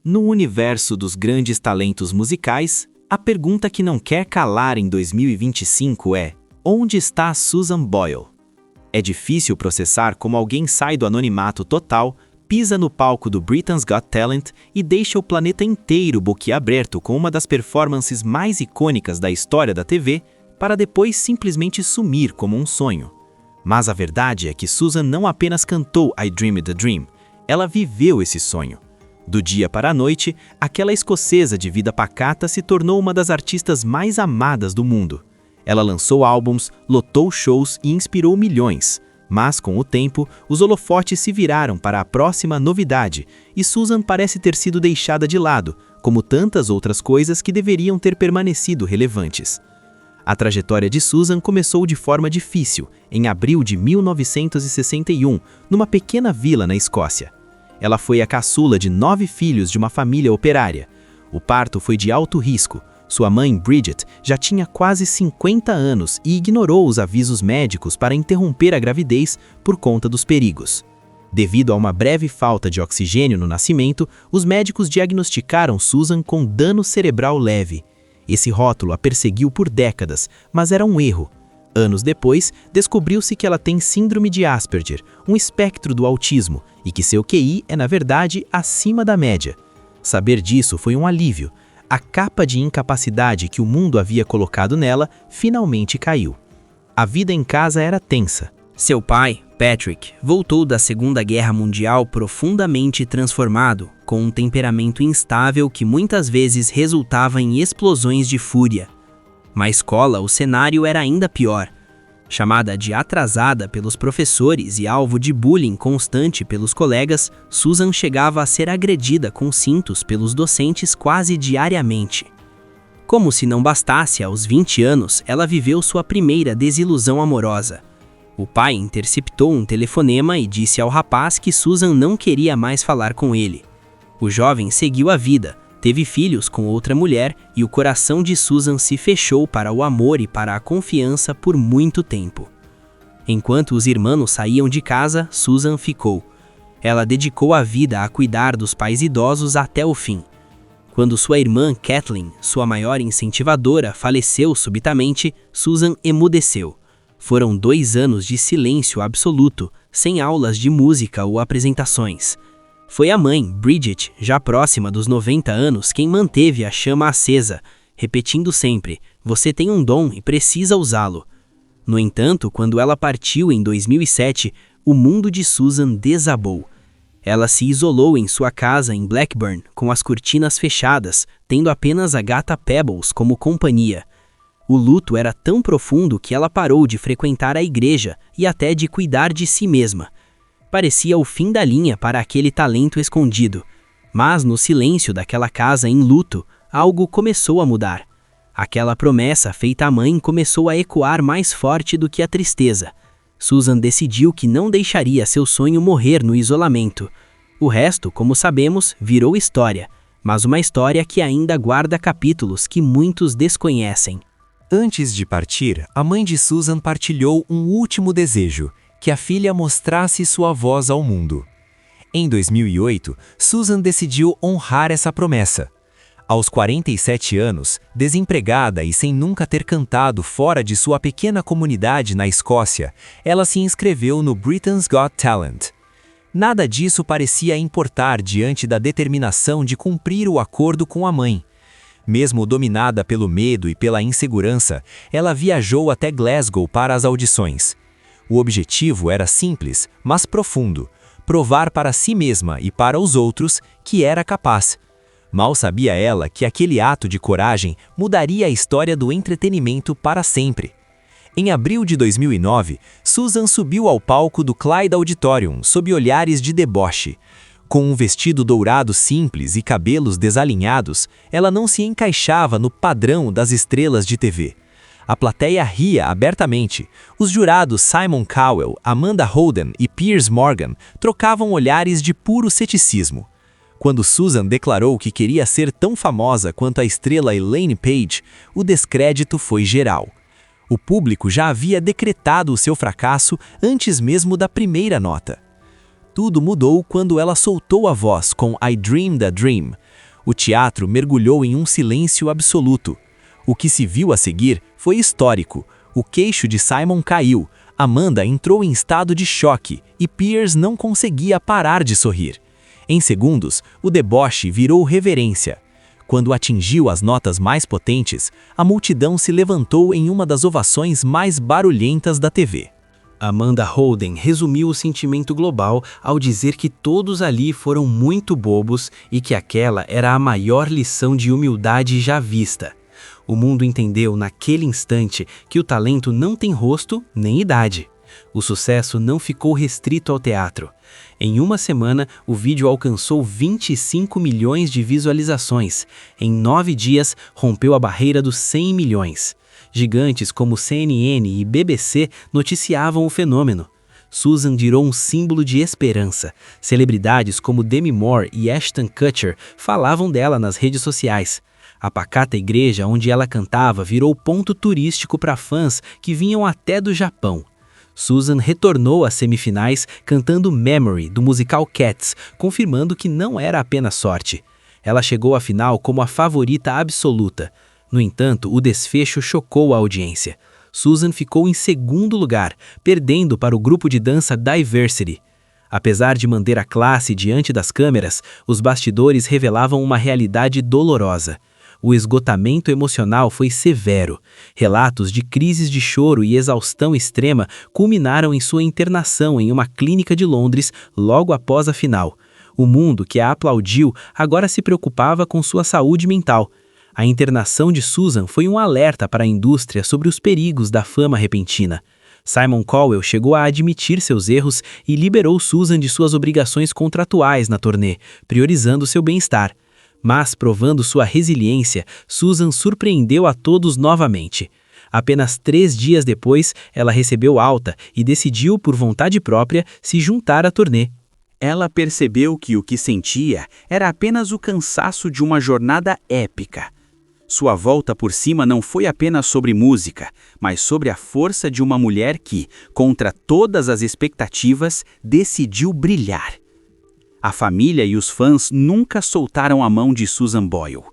No universo dos grandes talentos musicais, a pergunta que não quer calar em 2025 é: onde está Susan Boyle? É difícil processar como alguém sai do anonimato total, pisa no palco do Britain's Got Talent e deixa o planeta inteiro boquiaberto com uma das performances mais icônicas da história da TV, para depois simplesmente sumir como um sonho. Mas a verdade é que Susan não apenas cantou I Dreamed the Dream, ela viveu esse sonho. Do dia para a noite, aquela escocesa de vida pacata se tornou uma das artistas mais amadas do mundo. Ela lançou álbuns, lotou shows e inspirou milhões. Mas, com o tempo, os holofotes se viraram para a próxima novidade, e Susan parece ter sido deixada de lado, como tantas outras coisas que deveriam ter permanecido relevantes. A trajetória de Susan começou de forma difícil, em abril de 1961, numa pequena vila na Escócia. Ela foi a caçula de 9 filhos de uma família operária. O parto foi de alto risco. Sua mãe, Bridget, já tinha quase 50 anos e ignorou os avisos médicos para interromper a gravidez por conta dos perigos. Devido a uma breve falta de oxigênio no nascimento, os médicos diagnosticaram Susan com dano cerebral leve. Esse rótulo a perseguiu por décadas, mas era um erro. Anos depois, descobriu-se que ela tem síndrome de Asperger, um espectro do autismo, e que seu QI é, na verdade, acima da média. Saber disso foi um alívio. A capa de incapacidade que o mundo havia colocado nela finalmente caiu. A vida em casa era tensa. Seu pai, Patrick, voltou da Segunda Guerra Mundial profundamente transformado, com um temperamento instável que muitas vezes resultava em explosões de fúria. Na escola, o cenário era ainda pior. Chamada de atrasada pelos professores e alvo de bullying constante pelos colegas, Susan chegava a ser agredida com cintos pelos docentes quase diariamente. Como se não bastasse, aos 20 anos, ela viveu sua primeira desilusão amorosa. O pai interceptou um telefonema e disse ao rapaz que Susan não queria mais falar com ele. O jovem seguiu a vida, teve filhos com outra mulher e o coração de Susan se fechou para o amor e para a confiança por muito tempo. Enquanto os irmãos saíam de casa, Susan ficou. Ela dedicou a vida a cuidar dos pais idosos até o fim. Quando sua irmã Kathleen, sua maior incentivadora, faleceu subitamente, Susan emudeceu. Foram 2 anos de silêncio absoluto, sem aulas de música ou apresentações. Foi a mãe, Bridget, já próxima dos 90 anos, quem manteve a chama acesa, repetindo sempre: "Você tem um dom e precisa usá-lo." No entanto, quando ela partiu em 2007, o mundo de Susan desabou. Ela se isolou em sua casa em Blackburn, com as cortinas fechadas, tendo apenas a gata Pebbles como companhia. O luto era tão profundo que ela parou de frequentar a igreja e até de cuidar de si mesma. Parecia o fim da linha para aquele talento escondido. Mas no silêncio daquela casa em luto, algo começou a mudar. Aquela promessa feita à mãe começou a ecoar mais forte do que a tristeza. Susan decidiu que não deixaria seu sonho morrer no isolamento. O resto, como sabemos, virou história, mas uma história que ainda guarda capítulos que muitos desconhecem. Antes de partir, a mãe de Susan partilhou um último desejo: que a filha mostrasse sua voz ao mundo. Em 2008, Susan decidiu honrar essa promessa. Aos 47 anos, desempregada e sem nunca ter cantado fora de sua pequena comunidade na Escócia, ela se inscreveu no Britain's Got Talent. Nada disso parecia importar diante da determinação de cumprir o acordo com a mãe. Mesmo dominada pelo medo e pela insegurança, ela viajou até Glasgow para as audições. O objetivo era simples, mas profundo: provar para si mesma e para os outros que era capaz. Mal sabia ela que aquele ato de coragem mudaria a história do entretenimento para sempre. Em abril de 2009, Susan subiu ao palco do Clyde Auditorium sob olhares de deboche. Com um vestido dourado simples e cabelos desalinhados, ela não se encaixava no padrão das estrelas de TV. A plateia ria abertamente. Os jurados Simon Cowell, Amanda Holden e Piers Morgan trocavam olhares de puro ceticismo. Quando Susan declarou que queria ser tão famosa quanto a estrela Elaine Paige, o descrédito foi geral. O público já havia decretado o seu fracasso antes mesmo da primeira nota. Tudo mudou quando ela soltou a voz com I Dreamed a Dream. O teatro mergulhou em um silêncio absoluto. O que se viu a seguir foi histórico. O queixo de Simon caiu, Amanda entrou em estado de choque e Pierce não conseguia parar de sorrir. Em segundos, o deboche virou reverência. Quando atingiu as notas mais potentes, a multidão se levantou em uma das ovações mais barulhentas da TV. Amanda Holden resumiu o sentimento global ao dizer que todos ali foram muito bobos e que aquela era a maior lição de humildade já vista. O mundo entendeu naquele instante que o talento não tem rosto nem idade. O sucesso não ficou restrito ao teatro. Em uma semana, o vídeo alcançou 25 milhões de visualizações. Em 9 dias, rompeu a barreira dos 100 milhões. Gigantes como CNN e BBC noticiavam o fenômeno. Susan virou um símbolo de esperança. Celebridades como Demi Moore e Ashton Kutcher falavam dela nas redes sociais. A pacata igreja onde ela cantava virou ponto turístico para fãs que vinham até do Japão. Susan retornou às semifinais cantando Memory, do musical Cats, confirmando que não era apenas sorte. Ela chegou à final como a favorita absoluta. No entanto, o desfecho chocou a audiência. Susan ficou em segundo lugar, perdendo para o grupo de dança Diversity. Apesar de manter a classe diante das câmeras, os bastidores revelavam uma realidade dolorosa. O esgotamento emocional foi severo. Relatos de crises de choro e exaustão extrema culminaram em sua internação em uma clínica de Londres logo após a final. O mundo que a aplaudiu agora se preocupava com sua saúde mental. A internação de Susan foi um alerta para a indústria sobre os perigos da fama repentina. Simon Cowell chegou a admitir seus erros e liberou Susan de suas obrigações contratuais na turnê, priorizando seu bem-estar. Mas, provando sua resiliência, Susan surpreendeu a todos novamente. Apenas 3 dias depois, ela recebeu alta e decidiu, por vontade própria, se juntar à turnê. Ela percebeu que o que sentia era apenas o cansaço de uma jornada épica. Sua volta por cima não foi apenas sobre música, mas sobre a força de uma mulher que, contra todas as expectativas, decidiu brilhar. A família e os fãs nunca soltaram a mão de Susan Boyle.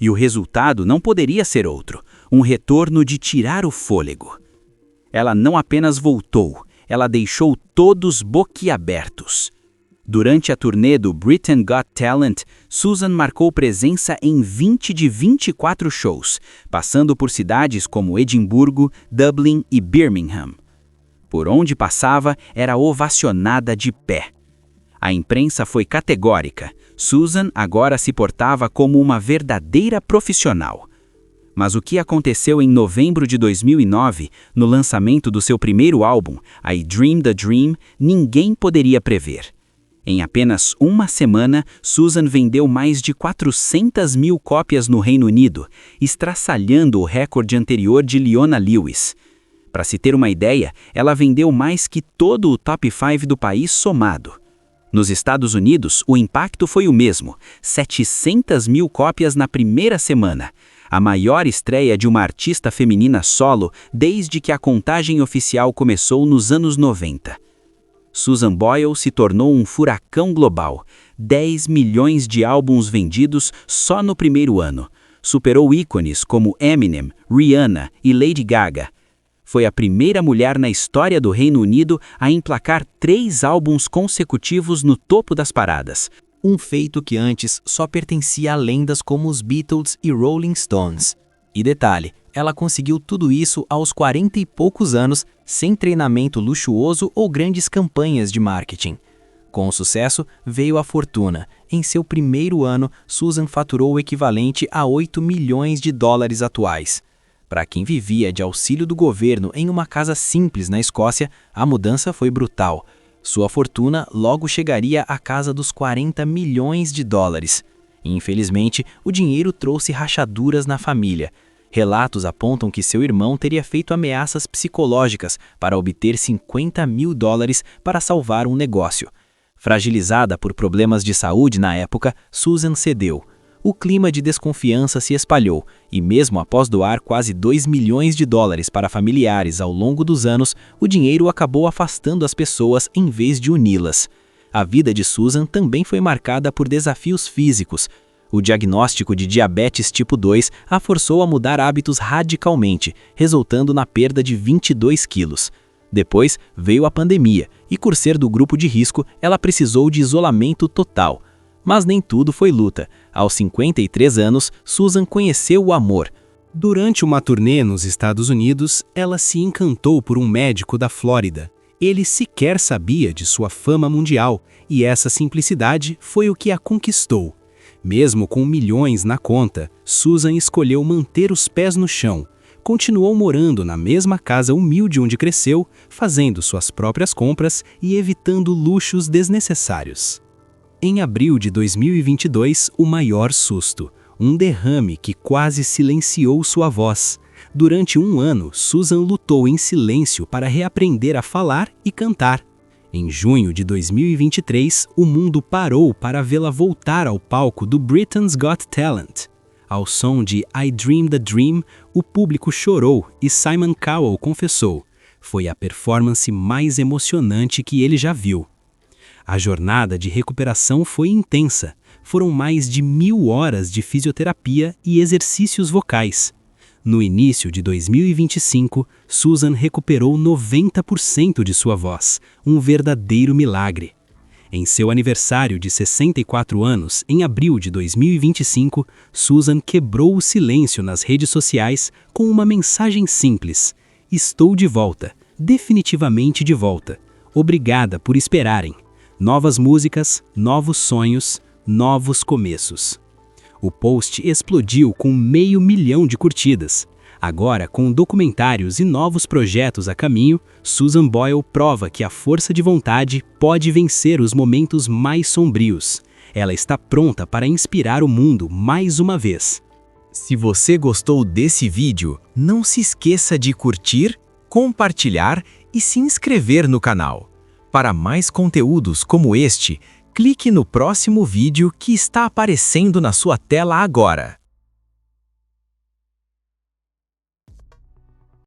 E o resultado não poderia ser outro, um retorno de tirar o fôlego. Ela não apenas voltou, ela deixou todos boquiabertos. Durante a turnê do Britain Got Talent, Susan marcou presença em 20 de 24 shows, passando por cidades como Edimburgo, Dublin e Birmingham. Por onde passava, era ovacionada de pé. A imprensa foi categórica. Susan agora se portava como uma verdadeira profissional. Mas o que aconteceu em novembro de 2009, no lançamento do seu primeiro álbum, I Dream the Dream, ninguém poderia prever. Em apenas uma semana, Susan vendeu mais de 400 mil cópias no Reino Unido, estraçalhando o recorde anterior de Leona Lewis. Para se ter uma ideia, ela vendeu mais que todo o top 5 do país somado. Nos Estados Unidos, o impacto foi o mesmo, 700 mil cópias na primeira semana, a maior estreia de uma artista feminina solo desde que a contagem oficial começou nos anos 90. Susan Boyle se tornou um furacão global, 10 milhões de álbuns vendidos só no primeiro ano. Superou ícones como Eminem, Rihanna e Lady Gaga. Foi a primeira mulher na história do Reino Unido a emplacar 3 álbuns consecutivos no topo das paradas, um feito que antes só pertencia a lendas como os Beatles e Rolling Stones. E detalhe, ela conseguiu tudo isso aos 40 e poucos anos, sem treinamento luxuoso ou grandes campanhas de marketing. Com o sucesso, veio a fortuna. Em seu primeiro ano, Susan faturou o equivalente a 8 milhões de dólares atuais. Para quem vivia de auxílio do governo em uma casa simples na Escócia, a mudança foi brutal. Sua fortuna logo chegaria à casa dos 40 milhões de dólares. Infelizmente, o dinheiro trouxe rachaduras na família. Relatos apontam que seu irmão teria feito ameaças psicológicas para obter 50 mil dólares para salvar um negócio. Fragilizada por problemas de saúde na época, Susan cedeu. O clima de desconfiança se espalhou e mesmo após doar quase 2 milhões de dólares para familiares ao longo dos anos, o dinheiro acabou afastando as pessoas em vez de uni-las. A vida de Susan também foi marcada por desafios físicos. O diagnóstico de diabetes tipo 2 a forçou a mudar hábitos radicalmente, resultando na perda de 22 quilos. Depois veio a pandemia e, por ser do grupo de risco, ela precisou de isolamento total. Mas nem tudo foi luta. Aos 53 anos, Susan conheceu o amor. Durante uma turnê nos Estados Unidos, ela se encantou por um médico da Flórida. Ele sequer sabia de sua fama mundial, e essa simplicidade foi o que a conquistou. Mesmo com milhões na conta, Susan escolheu manter os pés no chão. Continuou morando na mesma casa humilde onde cresceu, fazendo suas próprias compras e evitando luxos desnecessários. Em abril de 2022, o maior susto. Um derrame que quase silenciou sua voz. Durante um ano, Susan lutou em silêncio para reaprender a falar e cantar. Em junho de 2023, o mundo parou para vê-la voltar ao palco do Britain's Got Talent. Ao som de I Dream the Dream, o público chorou e Simon Cowell confessou: foi a performance mais emocionante que ele já viu. A jornada de recuperação foi intensa. Foram mais de 1000 horas de fisioterapia e exercícios vocais. No início de 2025, Susan recuperou 90% de sua voz, um verdadeiro milagre. Em seu aniversário de 64 anos, em abril de 2025, Susan quebrou o silêncio nas redes sociais com uma mensagem simples: estou de volta, definitivamente de volta. Obrigada por esperarem. Novas músicas, novos sonhos, novos começos. O post explodiu com 500 mil de curtidas. Agora, com documentários e novos projetos a caminho, Susan Boyle prova que a força de vontade pode vencer os momentos mais sombrios. Ela está pronta para inspirar o mundo mais uma vez. Se você gostou desse vídeo, não se esqueça de curtir, compartilhar e se inscrever no canal. Para mais conteúdos como este, clique no próximo vídeo que está aparecendo na sua tela agora.